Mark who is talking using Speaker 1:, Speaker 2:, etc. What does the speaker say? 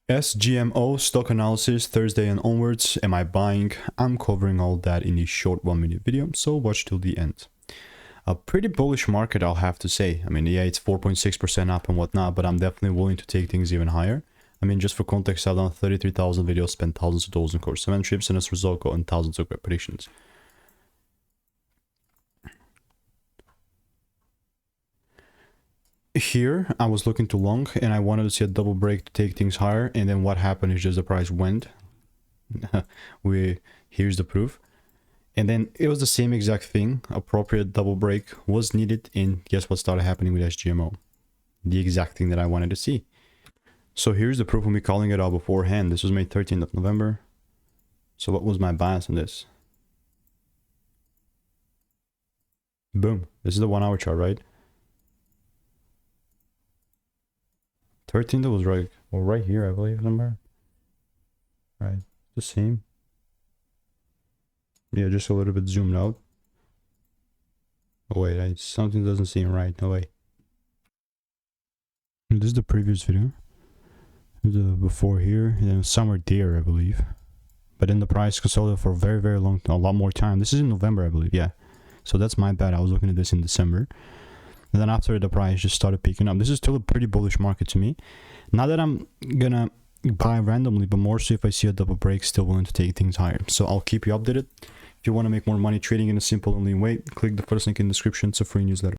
Speaker 1: SGMO stock analysis Thursday and onwards. Am I buying? I'm covering all that in this short 1-minute video, so watch till the end. A pretty bullish market, I'll have to say. I mean, yeah, it's 4.6% up and whatnot, but I'm definitely willing to take things even higher. I mean, just for context, I've done 33,000 videos, spent thousands of dollars in course mentorships, and as a result, gotten thousands of repetitions. Here, I was looking too long, and I wanted to see a double break to take things higher, and then what happened is just the price went. Here's the proof. And then it was the same exact thing. Appropriate double break was needed, and guess what started happening with SGMO? The exact thing that I wanted to see. So here's the proof of me calling it out beforehand. This was May 13th of November. So what was my bias on this? Boom. This is the 1 hour chart, right? 13th was right, well, right here, I believe, somewhere. Right, the same. Yeah, just a little bit zoomed out. Oh wait, something doesn't seem right. No way. This is the previous video. The before here, and then somewhere there, I believe. But then the price consolidated for a very, very long, a lot more time. This is in November, I believe. Yeah. So that's my bad. I was looking at this in December. And then after the price just started picking up. This is still a pretty bullish market to me. Not that I'm gonna buy randomly, but more so if I see a double break, still willing to take things higher. So I'll keep you updated. If you want to make more money trading in a simple and lean way, click the first link in the description. It's a free newsletter.